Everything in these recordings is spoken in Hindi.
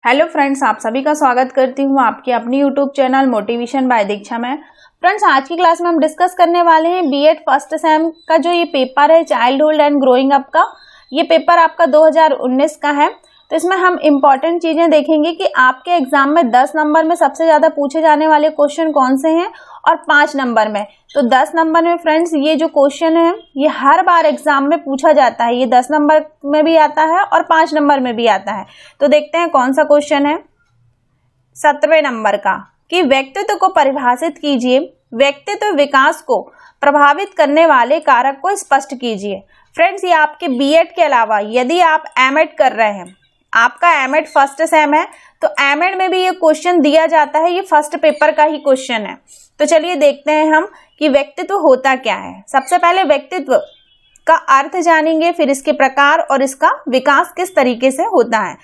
हेलो फ्रेंड्स, आप सभी का स्वागत करती हूँ आपके अपनी यूट्यूब चैनल मोटिवेशन बाय दीक्षा में। फ्रेंड्स, आज की क्लास में हम डिस्कस करने वाले हैं बीएड फर्स्ट सेम का जो ये पेपर है चाइल्डहुड एंड ग्रोइंग अप का। ये पेपर आपका 2019 का है। तो इसमें हम इम्पॉर्टेंट चीजें देखेंगे कि आपके एग्जाम में 10 नंबर में सबसे ज्यादा पूछे जाने वाले क्वेश्चन कौन से हैं और 5 नंबर में। तो 10 नंबर में फ्रेंड्स ये जो क्वेश्चन है ये हर बार एग्जाम में पूछा जाता है। ये 10 नंबर में भी आता है और 5 नंबर में भी आता है। तो देखते हैं कौन सा क्वेश्चन है। 17वें नंबर का कि व्यक्तित्व को परिभाषित कीजिए। व्यक्तित्व विकास को प्रभावित करने वाले कारक को स्पष्ट कीजिए। फ्रेंड्स, ये आपके बीएड के अलावा यदि आप एमएड कर रहे हैं, आपका एमएड फर्स्ट सेम है, तो एमएड में भी ये क्वेश्चन दिया जाता है। ये फर्स्ट पेपर का ही क्वेश्चन है। तो चलिए देखते हैं हम कि व्यक्तित्व होता क्या है। सबसे पहले व्यक्तित्व का अर्थ जानेंगे, फिर इसके प्रकार और इसका विकास किस तरीके से होता है।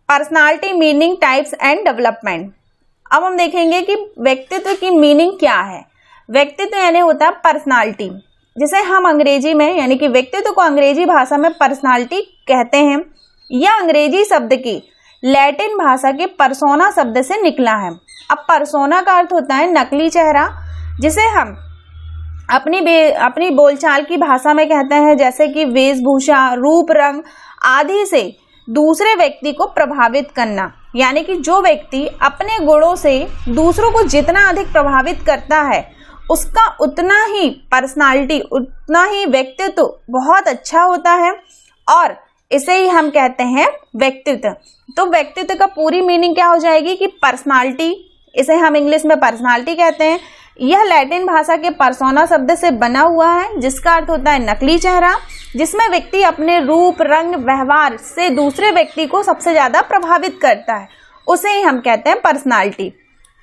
Personality, meaning, types and development. अब हम देखेंगे कि व्यक्तित्व की मीनिंग क्या है। व्यक्तित्व यानी होता है पर्सनालिटी, जिसे हम अंग्रेजी में यानी कि व्यक्तित्व को अंग्रेजी भाषा में पर्सनालिटी कहते हैं। यह अंग्रेजी शब्द की लैटिन भाषा के पर्सोना शब्द से निकला है। अब पर्सोना का अर्थ होता है नकली चेहरा, जिसे हम अपनी बोलचाल की भाषा में कहते हैं, जैसे कि वेशभूषा, रूप, रंग आदि से दूसरे व्यक्ति को प्रभावित करना। यानी कि जो व्यक्ति अपने गुणों से दूसरों को जितना अधिक प्रभावित करता है उसका उतना ही पर्सनालिटी, उतना ही व्यक्तित्व बहुत अच्छा होता है और इसे ही हम कहते हैं व्यक्तित्व। तो व्यक्तित्व का पूरी मीनिंग क्या हो जाएगी कि पर्सनालिटी, इसे हम इंग्लिश में पर्सनालिटी कहते हैं। यह लैटिन भाषा के पर्सोना शब्द से बना हुआ है, जिसका अर्थ होता है नकली चेहरा, जिसमें व्यक्ति अपने रूप, रंग, व्यवहार से दूसरे व्यक्ति को सबसे ज्यादा प्रभावित करता है, उसे ही हम कहते हैं पर्सनालिटी।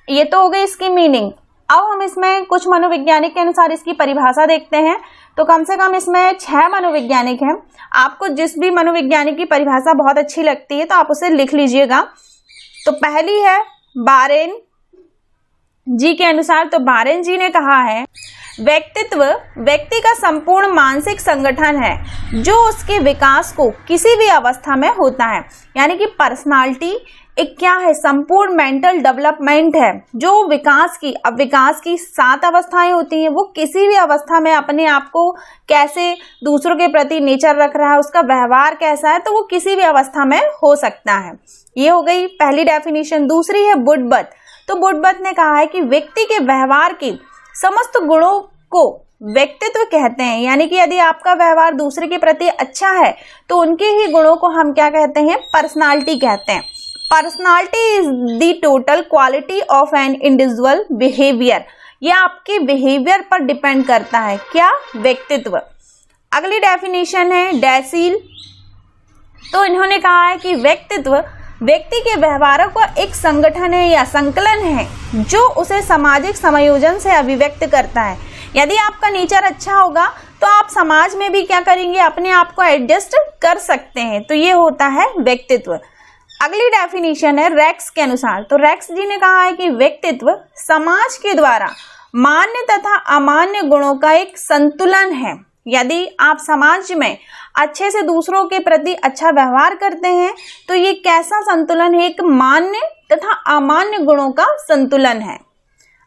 ये तो हो गई इसकी मीनिंग। अब हम इसमें कुछ मनोवैज्ञानिक के अनुसार इसकी परिभाषा देखते हैं। तो कम से कम इसमें 6 मनोवैज्ञानिक हैं। आपको जिस भी मनोवैज्ञानिक की परिभाषा बहुत अच्छी लगती है तो आप उसे लिख लीजिएगा। तो पहली है बारेन जी के अनुसार। तो बारेन जी ने कहा है व्यक्तित्व व्यक्ति का संपूर्ण मानसिक संगठन है जो उसके विकास को किसी भी अवस्था में होता है। यानी कि पर्सनालिटी एक क्या है, संपूर्ण मेंटल डेवलपमेंट है जो विकास की 7 अवस्थाएं होती हैं। वो किसी भी अवस्था में अपने आप को कैसे दूसरों के प्रति नेचर रख रहा है, उसका व्यवहार कैसा है, तो वो किसी भी अवस्था में हो सकता है। ये हो गई पहली डेफिनेशन। दूसरी है वुडवर्थ। तो वुडवर्थ ने कहा है कि व्यक्ति के व्यवहार के समस्त गुणों को व्यक्तित्व कहते हैं। यानी कि यदि आपका व्यवहार दूसरे के प्रति अच्छा है तो उनके ही गुणों को हम क्या कहते हैं, पर्सनालिटी कहते हैं। Personality is the total quality of an individual behaviour. यह आपके बिहेवियर पर डिपेंड करता है, क्या, व्यक्तित्व। अगली डेफिनेशन है डैसील। तो इन्होंने कहा है कि व्यक्तित्व व्यक्ति के व्यवहारों का एक संगठन है या संकलन है जो उसे सामाजिक समायोजन से अभिव्यक्त करता है। यदि आपका नेचर अच्छा होगा तो आप समाज में भी क्या करेंगे, अपने आप को एडजस्ट कर सकते हैं। तो ये होता है व्यक्तित्व। अगली डेफिनेशन है रेक्स के अनुसार। तो रेक्स जी ने कहा है कि व्यक्तित्व समाज के द्वारा मान्य तथा अमान्य गुणों का एक संतुलन है। यदि आप समाज में अच्छे से दूसरों के प्रति अच्छा व्यवहार करते हैं तो ये कैसा संतुलन है, एक मान्य तथा अमान्य गुणों का संतुलन है।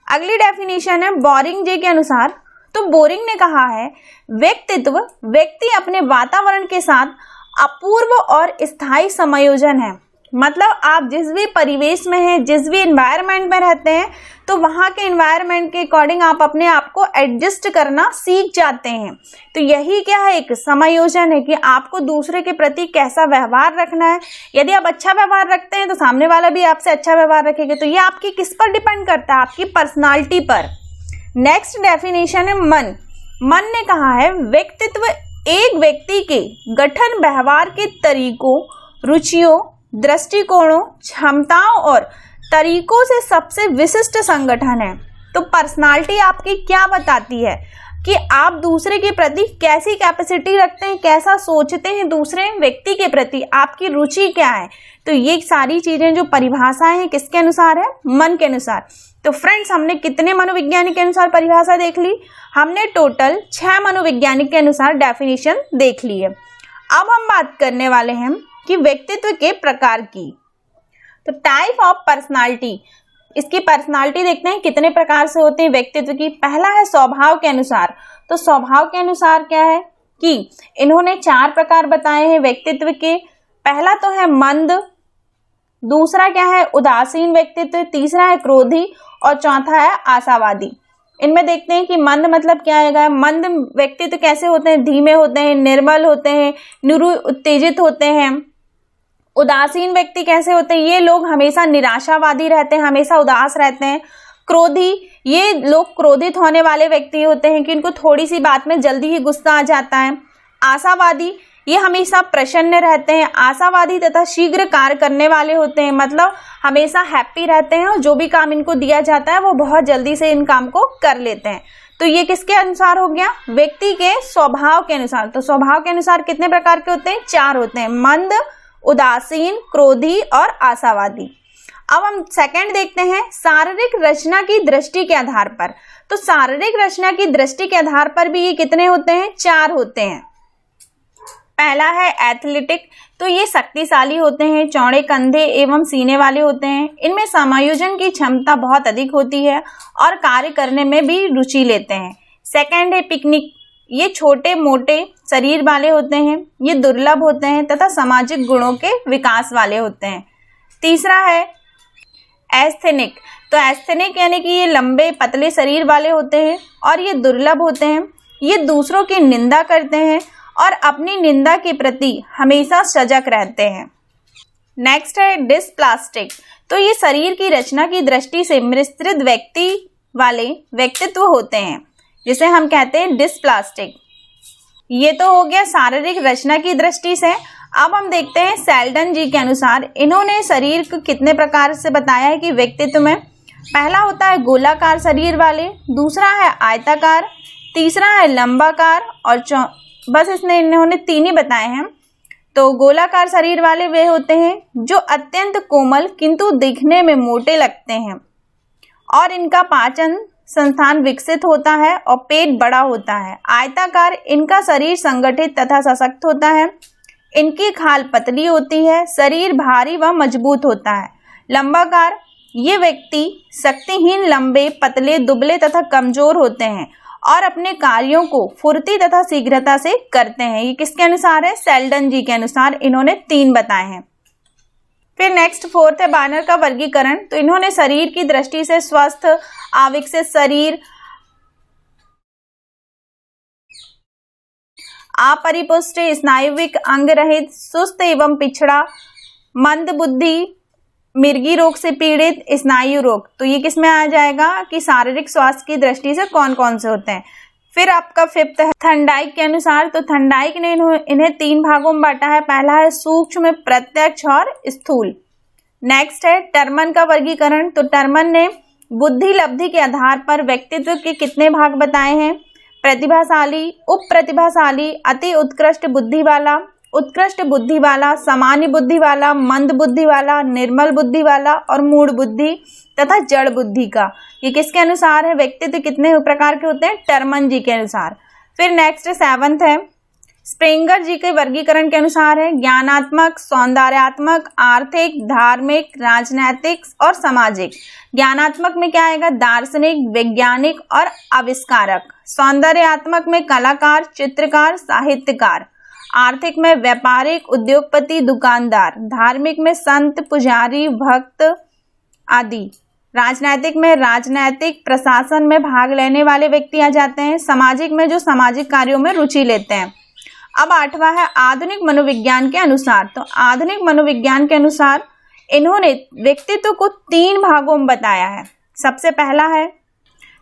अगली डेफिनेशन है बोरिंग जी के अनुसार। तो बोरिंग ने कहा है व्यक्तित्व व्यक्ति अपने वातावरण के साथ अपूर्व और स्थायी समायोजन है। मतलब आप जिस भी परिवेश में हैं, जिस भी एनवायरनमेंट में रहते हैं, तो वहां के एनवायरनमेंट के अकॉर्डिंग आप अपने आप को एडजस्ट करना सीख जाते हैं। तो यही क्या है, एक समायोजन है कि आपको दूसरे के प्रति कैसा व्यवहार रखना है। यदि आप अच्छा व्यवहार रखते हैं तो सामने वाला भी आपसे अच्छा व्यवहार रखेगा। तो ये आपकी किस पर डिपेंड करता है, आपकी पर्सनालिटी पर। नेक्स्ट डेफिनेशन है मन। मन ने कहा है व्यक्तित्व एक व्यक्ति के गठन, व्यवहार के तरीकों, रुचियों, दृष्टिकोणों, क्षमताओं और तरीकों से सबसे विशिष्ट संगठन है। तो पर्सनालिटी आपकी क्या बताती है कि आप दूसरे के प्रति कैसी कैपेसिटी रखते हैं, कैसा सोचते हैं दूसरे व्यक्ति के प्रति, आपकी रुचि क्या है। तो ये सारी चीजें जो परिभाषाएं हैं किसके अनुसार है, मन के अनुसार। तो फ्रेंड्स, हमने कितने मनोवैज्ञानिक के अनुसार परिभाषा देख ली, हमने टोटल 6 मनोवैज्ञानिक के अनुसार डेफिनेशन देख ली है। अब हम बात करने वाले हैं कि व्यक्तित्व के प्रकार की। तो टाइप ऑफ पर्सनालिटी, इसकी पर्सनालिटी देखते हैं कितने प्रकार से होते हैं व्यक्तित्व की। पहला है स्वभाव के अनुसार। तो स्वभाव के अनुसार क्या है कि इन्होंने 4 प्रकार बताए हैं व्यक्तित्व के। पहला तो है मंद, दूसरा क्या है उदासीन व्यक्तित्व, तीसरा है क्रोधी और चौथा है आशावादी। इनमें देखते हैं कि मंद मतलब क्या आएगा। मंद व्यक्तित्व कैसे होते हैं, धीमे होते हैं, निर्मल होते हैं, उत्तेजित होते हैं। उदासीन व्यक्ति कैसे होते हैं, ये लोग हमेशा निराशावादी रहते हैं, हमेशा उदास रहते हैं। क्रोधी, ये लोग क्रोधित होने वाले व्यक्ति होते हैं कि इनको थोड़ी सी बात में जल्दी ही गुस्सा आ जाता है। आशावादी, ये हमेशा प्रसन्न रहते हैं। आशावादी तथा शीघ्र कार्य करने वाले होते हैं, मतलब हमेशा हैप्पी रहते हैं और जो भी काम इनको दिया जाता है वो बहुत जल्दी से इन काम को कर लेते हैं। तो ये किसके अनुसार हो गया, व्यक्ति के स्वभाव के अनुसार। तो स्वभाव के अनुसार कितने प्रकार के होते हैं, 4 होते हैं, मंद, उदासीन, क्रोधी और आशावादी। अब हम सेकंड देखते हैं शारीरिक रचना की दृष्टि के आधार पर। तो शारीरिक रचना की दृष्टि के आधार पर भी ये कितने होते हैं, 4 होते हैं। पहला है एथलेटिक, तो ये शक्तिशाली होते हैं, चौड़े कंधे एवं सीने वाले होते हैं, इनमें समायोजन की क्षमता बहुत अधिक होती है और कार्य करने में भी रुचि लेते हैं। सेकंड है पिकनिक, ये छोटे मोटे शरीर वाले होते हैं, ये दुर्लभ होते हैं तथा सामाजिक गुणों के विकास वाले होते हैं। तीसरा है एस्थेनिक, तो एस्थेनिक यानी कि ये लंबे पतले शरीर वाले होते हैं और ये दुर्लभ होते हैं, ये दूसरों की निंदा करते हैं और अपनी निंदा के प्रति हमेशा सजग रहते हैं। नेक्स्ट है डिस्प्लास्टिक, तो ये शरीर की रचना की दृष्टि से मिश्रित व्यक्ति वाले व्यक्तित्व होते हैं, जिसे हम कहते हैं डिस्प्लास्टिक। ये तो हो गया शारीरिक रचना की दृष्टि से। अब हम देखते हैं सेल्डन जी के अनुसार इन्होंने शरीर को कितने प्रकार से बताया है कि व्यक्तित्व में। पहला होता है गोलाकार शरीर वाले, दूसरा है आयताकार, तीसरा है लंबाकार और बस इन्होंने 3 ही बताए हैं। तो गोलाकार शरीर वाले वे होते हैं जो अत्यंत कोमल किंतु दिखने में मोटे लगते हैं और इनका पाचन संस्थान विकसित होता है और पेट बड़ा होता है। आयताकार, इनका शरीर संगठित तथा सशक्त होता है, इनकी खाल पतली होती है, शरीर भारी व मजबूत होता है। लंबाकार, ये व्यक्ति शक्तिहीन, लंबे, पतले, दुबले तथा कमजोर होते हैं और अपने कार्यों को फुर्ती तथा शीघ्रता से करते हैं। ये किसके अनुसार है, सेल्डन जी के अनुसार इन्होंने 3 बताए हैं। फिर नेक्स्ट 4th है बार्नर का वर्गीकरण, तो इन्होंने शरीर की दृष्टि से स्वस्थ, अविकसित शरीर, अपरिपुष्ट, स्नायुविक अंग रहित, सुस्त एवं पिछड़ा, मंद बुद्धि, मिर्गी रोग से पीड़ित, स्नायु रोग। तो ये किस में आ जाएगा कि शारीरिक स्वास्थ्य की दृष्टि से कौन कौन से होते हैं। फिर आपका 5th है थर्नडाइक के अनुसार, तो थर्नडाइक ने इन्हें 3 भागों में बांटा है। पहला है सूक्ष्म, प्रत्यक्ष और स्थूल। नेक्स्ट है टर्मन का वर्गीकरण, तो टर्मन ने बुद्धि लब्धि के आधार पर व्यक्तित्व के कितने भाग बताए हैं, प्रतिभाशाली, उप प्रतिभाशाली, अति उत्कृष्ट बुद्धि वाला, उत्कृष्ट बुद्धि वाला, सामान्य बुद्धि वाला, मंद बुद्धि वाला, निर्मल बुद्धि वाला और मूढ़ बुद्धि तथा जड़ बुद्धि का। ये किसके अनुसार है, व्यक्तित्व कितने प्रकार के होते हैं, टर्मन जी के अनुसार। फिर नेक्स्ट 7th है स्प्रेंगर जी के वर्गीकरण के अनुसार है ज्ञानात्मक, सौंदर्यात्मक, आर्थिक, धार्मिक, राजनैतिक और सामाजिक। ज्ञानात्मक में क्या आएगा, दार्शनिक, वैज्ञानिक और आविष्कारक। सौंदर्यात्मक में कलाकार, चित्रकार, साहित्यकार। आर्थिक में व्यापारिक, उद्योगपति, दुकानदार। धार्मिक में संत, पुजारी, भक्त आदि। राजनैतिक में राजनैतिक, प्रशासन में भाग लेने वाले व्यक्ति आ जाते हैं। सामाजिक में जो सामाजिक कार्यों में रुचि लेते हैं। अब 8वां है आधुनिक मनोविज्ञान के अनुसार, तो आधुनिक मनोविज्ञान के अनुसार इन्होंने व्यक्तित्व को 3 भागों में बताया है।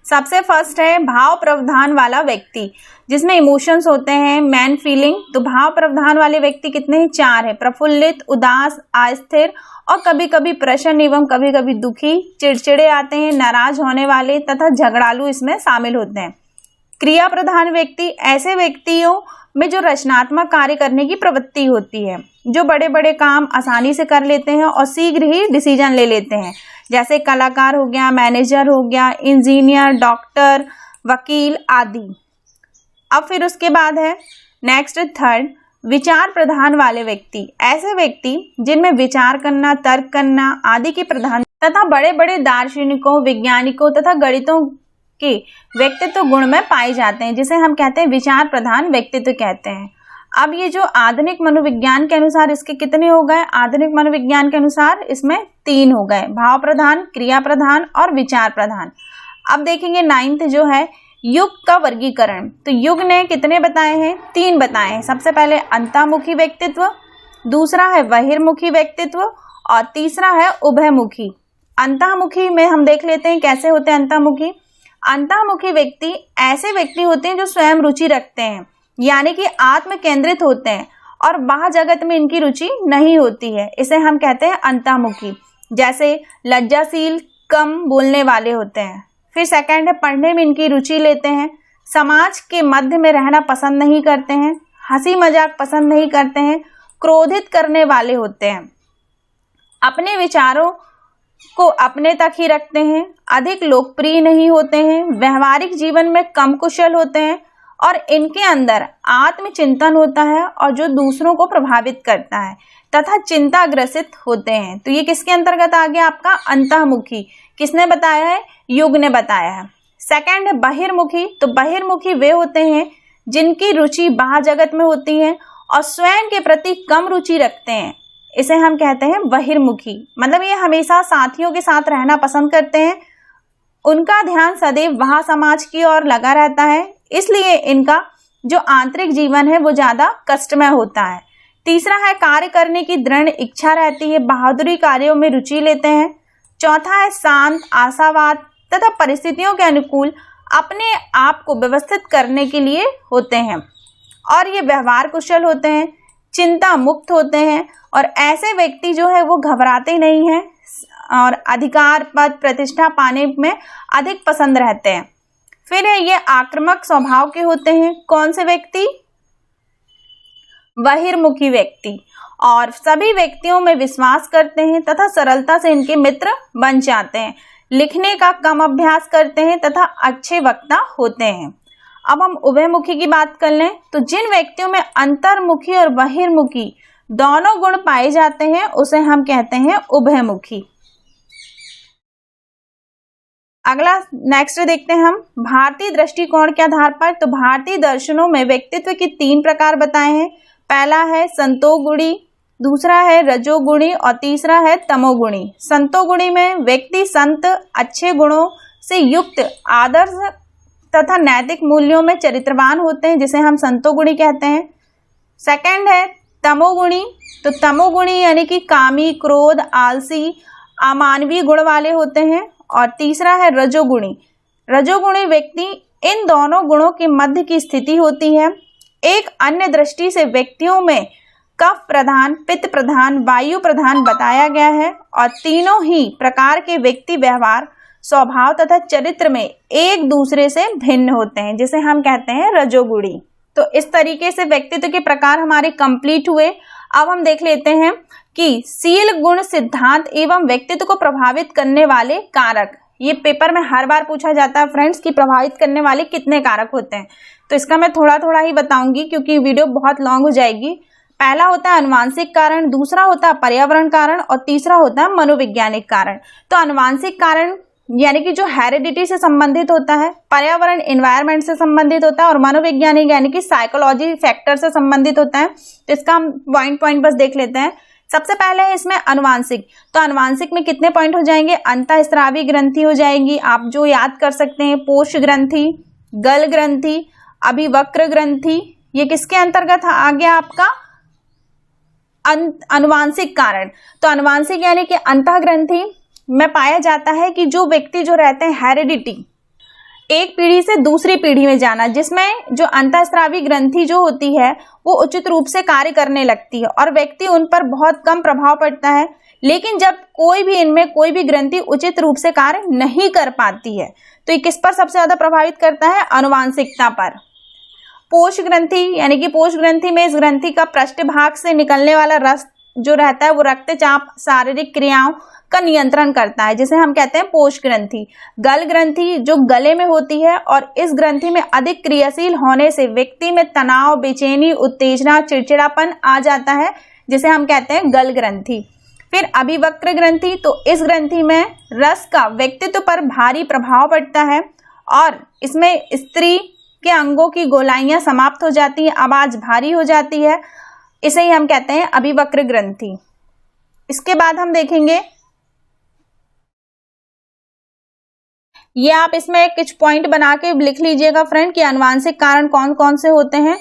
सबसे फर्स्ट है भाव प्रावधान वाला व्यक्ति, जिसमें इमोशंस होते हैं, मैन फीलिंग। तो भाव प्रावधान वाले व्यक्ति कितने हैं, 4 है, प्रफुल्लित, उदास, अस्थिर और कभी कभी प्रसन्न एवं कभी कभी दुखी, चिड़चिड़े आते हैं, नाराज होने वाले तथा झगड़ालू इसमें शामिल होते हैं। क्रिया प्रधान व्यक्ति, ऐसे व्यक्तियों में जो रचनात्मक कार्य करने की प्रवृत्ति होती है, जो बड़े बड़े काम आसानी से कर लेते हैं और शीघ्र ही डिसीजन ले लेते हैं, जैसे कलाकार हो गया, मैनेजर हो गया, इंजीनियर, डॉक्टर, वकील आदि। अब फिर उसके बाद है नेक्स्ट 3rd विचार प्रधान वाले व्यक्ति, ऐसे व्यक्ति जिनमें विचार करना, तर्क करना आदि की प्रधान तथा बड़े बड़े दार्शनिकों, वैज्ञानिकों तथा गणितों के व्यक्तित्व गुण में पाए जाते हैं, जिसे हम कहते हैं विचार प्रधान व्यक्तित्व कहते हैं। अब ये जो आधुनिक मनोविज्ञान के अनुसार इसके कितने हो गए? आधुनिक मनोविज्ञान के अनुसार इसमें 3 हो गए, भाव प्रधान, क्रिया प्रधान और विचार प्रधान। अब देखेंगे 9th जो है युग का वर्गीकरण। तो युग ने कितने बताए हैं? 3 बताए हैं। सबसे पहले अंतर्मुखी व्यक्तित्व, दूसरा है बहिर्मुखी व्यक्तित्व और तीसरा है उभयमुखी। अंतर्मुखी में हम देख लेते हैं कैसे होते हैं अंतर्मुखी। अंतर्मुखी व्यक्ति ऐसे व्यक्ति होते हैं जो स्वयं रुचि रखते हैं, यानी कि आत्म केंद्रित होते हैं और बाह्य जगत में इनकी रुचि नहीं होती है, इसे हम कहते हैं अंतर्मुखी। जैसे लज्जाशील, कम बोलने वाले होते हैं। फिर सेकंड है पढ़ने में इनकी रुचि लेते हैं, समाज के मध्य में रहना पसंद नहीं करते हैं, हंसी मजाक पसंद नहीं करते हैं, क्रोधित करने वाले होते हैं, अपने विचारों को अपने तक ही रखते हैं, अधिक लोकप्रिय नहीं होते हैं, व्यवहारिक जीवन में कम कुशल होते हैं और इनके अंदर आत्मचिंतन होता है और जो दूसरों को प्रभावित करता है तथा चिंताग्रसित होते हैं। तो ये किसके अंतर्गत आ गया? आपका अंतर्मुखी। किसने बताया है? युग ने बताया है। सेकंड है बहिर्मुखी। तो बहिर्मुखी वे होते हैं जिनकी रुचि बाह्य जगत में होती है और स्वयं के प्रति कम रुचि रखते हैं, इसे हम कहते हैं बहिर्मुखी। मतलब ये हमेशा साथियों के साथ रहना पसंद करते हैं, उनका ध्यान सदैव वहाँ समाज की ओर लगा रहता है, इसलिए इनका जो आंतरिक जीवन है वो ज्यादा कष्टमय होता है। तीसरा है कार्य करने की दृढ़ इच्छा रहती है, बहादुरी कार्यों में रुचि लेते हैं। चौथा है शांत, आशावाद तथा परिस्थितियों के अनुकूल अपने आप को व्यवस्थित करने के लिए होते हैं और ये व्यवहार कुशल होते हैं, चिंता मुक्त होते हैं और ऐसे व्यक्ति जो है वो घबराते नहीं हैं और अधिकार, पद, प्रतिष्ठा पाने में अधिक पसंद रहते हैं। फिर है ये आक्रामक स्वभाव के होते हैं। कौन से व्यक्ति? बहिर्मुखी व्यक्ति। और सभी व्यक्तियों में विश्वास करते हैं तथा सरलता से इनके मित्र बन जाते हैं, लिखने का कम अभ्यास करते हैं तथा अच्छे वक्ता होते हैं। अब हम उभयमुखी की बात कर लें तो जिन व्यक्तियों में अंतर्मुखी और बहिर्मुखी दोनों गुण पाए जाते हैं उसे हम कहते हैं उभयमुखी। अगला नेक्स्ट देखते हैं हम भारतीय दृष्टिकोण के आधार पर। तो भारतीय दर्शनों में व्यक्तित्व के 3 प्रकार बताए हैं। पहला है संतोगुणी, दूसरा है रजोगुणी और तीसरा है तमोगुणी। संतोगुणी में व्यक्ति संत, अच्छे गुणों से युक्त, आदर्श तथा नैतिक मूल्यों में चरित्रवान होते हैं, जिसे हम संतोगुणी कहते हैं। सेकंड है तमोगुणी। तो तमोगुणी यानी कि कामी, क्रोध, आलसी, अमानवीय गुण वाले होते हैं। और तीसरा है रजोगुणी। रजोगुणी व्यक्ति इन दोनों गुणों के मध्य की स्थिति होती है। एक अन्य दृष्टि से व्यक्तियों में कफ प्रधान, पित्त प्रधान, वायु प्रधान बताया गया है और तीनों ही प्रकार के व्यक्ति व्यवहार, स्वभाव तथा चरित्र में एक दूसरे से भिन्न होते हैं, जिसे हम कहते हैं रजोगुणी। तो इस तरीके से व्यक्तित्व के प्रकार हमारे कंप्लीट हुए। अब हम देख लेते हैं कि शील गुण सिद्धांत एवं व्यक्तित्व को प्रभावित करने वाले कारक। ये पेपर में हर बार पूछा जाता है फ्रेंड्स कि प्रभावित करने वाले कितने कारक होते हैं, तो इसका मैं थोड़ा थोड़ा ही बताऊंगी क्योंकि वीडियो बहुत लॉन्ग हो जाएगी। पहला होता है अनुवांशिक कारण, दूसरा होता है पर्यावरण कारण और तीसरा होता है मनोवैज्ञानिक कारण। तो अनुवांशिक कारण यानी कि जो हेरिडिटी से संबंधित होता है, पर्यावरण एनवायरनमेंट से संबंधित होता है और मनोवैज्ञानिक यानी कि साइकोलॉजी फैक्टर से संबंधित होता है। तो इसका हम पॉइंट बस देख लेते हैं। सबसे पहले है इसमें अनुवांशिक। तो अनुवांशिक में कितने पॉइंट हो जाएंगे? अंतःस्रावी ग्रंथि हो जाएगी, आप जो याद कर सकते हैं, पोष ग्रंथि, गल ग्रंथि, अभिवक्र ग्रंथि। ये किसके अंतर्गत आ गया? आपका अनुवांशिक कारण। तो अनुवांशिक यानी कि अंतः ग्रंथि में पाया जाता है कि जो व्यक्ति जो रहते हैं हेरिडिटी, एक पीढ़ी से दूसरी पीढ़ी में जाना, जिसमें जो अंतःस्रावी ग्रंथि जो होती है वो उचित रूप से कार्य करने लगती है और व्यक्ति उन पर बहुत कम प्रभाव पड़ता है। लेकिन जब कोई भी इनमें कोई भी ग्रंथि उचित रूप से कार्य नहीं कर पाती है तो ये किस पर सबसे ज्यादा प्रभावित करता है? अनुवांशिकता पर। पोष ग्रंथि यानी कि पोष ग्रंथि में इस ग्रंथि का पृष्ठ भाग से निकलने वाला रस जो रहता है वो रक्तचाप शारीरिक क्रियाओं का नियंत्रण करता है, जिसे हम कहते हैं पोष ग्रंथि। गल ग्रंथि जो गले में होती है और इस ग्रंथि में अधिक क्रियाशील होने से व्यक्ति में तनाव, बेचैनी, उत्तेजना, चिड़चिड़ापन आ जाता है, जिसे हम कहते हैं गल ग्रंथि। फिर अभिवक्र ग्रंथि, तो इस ग्रंथि में रस का व्यक्तित्व पर भारी प्रभाव पड़ता है और इसमें स्त्री के अंगों की गोलाइयां समाप्त हो जाती है, आवाज भारी हो जाती है, इसे ही हम कहते हैं अभिवक्र ग्रंथि। इसके बाद हम देखेंगे, ये आप इसमें कुछ पॉइंट बना के लिख लीजिएगा फ्रेंड कि अनुवांशिक कारण कौन कौन से होते हैं।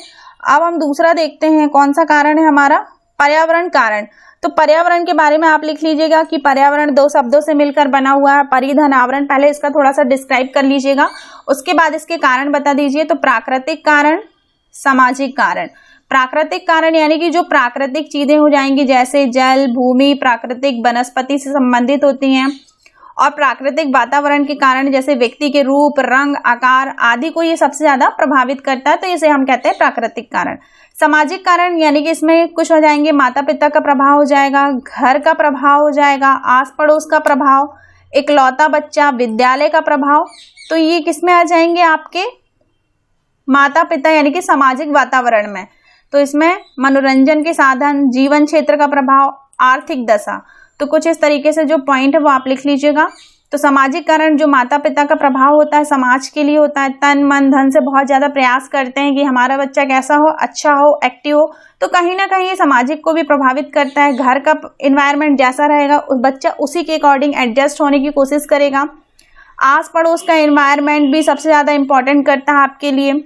अब हम दूसरा देखते हैं, कौन सा कारण है हमारा, पर्यावरण कारण। तो पर्यावरण के बारे में आप लिख लीजिएगा कि पर्यावरण दो शब्दों से मिलकर बना हुआ है, परिधन, आवरण। पहले इसका थोड़ा सा डिस्क्राइब कर लीजिएगा, उसके बाद इसके कारण बता दीजिए। तो प्राकृतिक कारण, सामाजिक कारण। प्राकृतिक कारण यानी कि जो प्राकृतिक चीजें हो जाएंगी, जैसे जल, भूमि, प्राकृतिक वनस्पति से संबंधित होती हैं। और प्राकृतिक वातावरण के कारण जैसे व्यक्ति के रूप, रंग, आकार आदि को ये सबसे ज्यादा प्रभावित करता है, तो इसे हम कहते हैं प्राकृतिक कारण। सामाजिक कारण यानी कि इसमें कुछ हो जाएंगे, माता पिता का प्रभाव हो जाएगा, घर का प्रभाव हो जाएगा, आस पड़ोस का प्रभाव, इकलौता बच्चा, विद्यालय का प्रभाव। तो ये किसमें आ जाएंगे, आपके माता पिता यानी कि सामाजिक वातावरण में। तो इसमें मनोरंजन के साधन, जीवन क्षेत्र का प्रभाव, आर्थिक दशा। तो कुछ इस तरीके से जो पॉइंट है वो आप लिख लीजिएगा। तो सामाजिक कारण जो माता पिता का प्रभाव होता है, समाज के लिए होता है, तन मन धन से बहुत ज्यादा प्रयास करते हैं कि हमारा बच्चा कैसा हो, अच्छा हो, एक्टिव हो। तो कहीं ना कहीं सामाजिक को भी प्रभावित करता है। घर का इन्वायरमेंट जैसा रहेगा बच्चा उसी के अकॉर्डिंग एडजस्ट होने की कोशिश करेगा। आस पड़ोस का इन्वायरमेंट भी सबसे ज्यादा इंपॉर्टेंट करता है आपके लिए।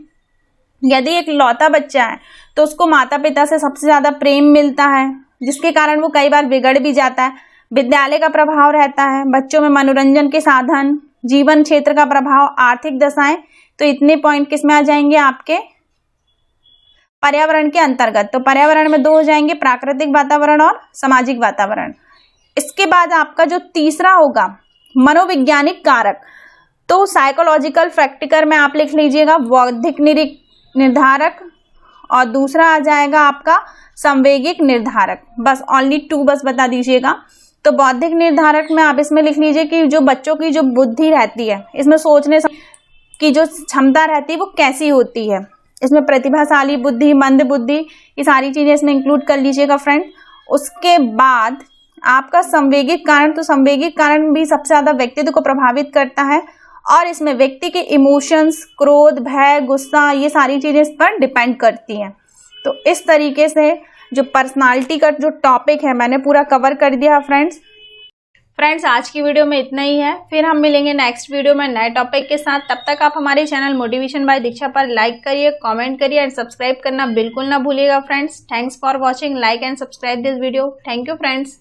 यदि एक लौता बच्चा है तो उसको माता पिता से सबसे ज्यादा प्रेम मिलता है, जिसके कारण वो कई बार बिगड़ भी जाता है। विद्यालय का प्रभाव रहता है, बच्चों में मनोरंजन के साधन, जीवन क्षेत्र का प्रभाव, आर्थिक दशाएं। तो इतने पॉइंट किस में आ जाएंगे, आपके पर्यावरण के अंतर्गत। तो पर्यावरण में दो हो जाएंगे, प्राकृतिक वातावरण और सामाजिक वातावरण। इसके बाद आपका जो तीसरा होगा मनोवैज्ञानिक कारक, तो साइकोलॉजिकल फैक्टर में आप लिख लीजिएगा बौद्धिक निर्धारक, और दूसरा आ जाएगा आपका संवेगिक निर्धारक। बस ओनली 2 बस बता दीजिएगा। तो बौद्धिक निर्धारक में आप इसमें लिख लीजिए कि जो बच्चों की जो बुद्धि रहती है, इसमें सोचने की जो क्षमता रहती है वो कैसी होती है। इसमें प्रतिभाशाली बुद्धि, मंद बुद्धि, ये सारी चीजें इसमें इंक्लूड कर लीजिएगा फ्रेंड। उसके बाद आपका संवेगिक कारण, तो संवेगिक कारण भी सबसे ज्यादा व्यक्तित्व को प्रभावित करता है और इसमें व्यक्ति के इमोशंस, क्रोध, भय, गुस्सा, ये सारी चीजें इस पर डिपेंड करती हैं। तो इस तरीके से जो पर्सनालिटी का जो टॉपिक है मैंने पूरा कवर कर दिया फ्रेंड्स आज की वीडियो में इतना ही है। फिर हम मिलेंगे नेक्स्ट वीडियो में नए टॉपिक के साथ। तब तक आप हमारे चैनल मोटिवेशन बाय दीक्षा पर लाइक करिए, कमेंट करिए एंड सब्सक्राइब करना बिल्कुल ना भूलिएगा friends. Thanks for watching, like and subscribe this video. Thank you friends.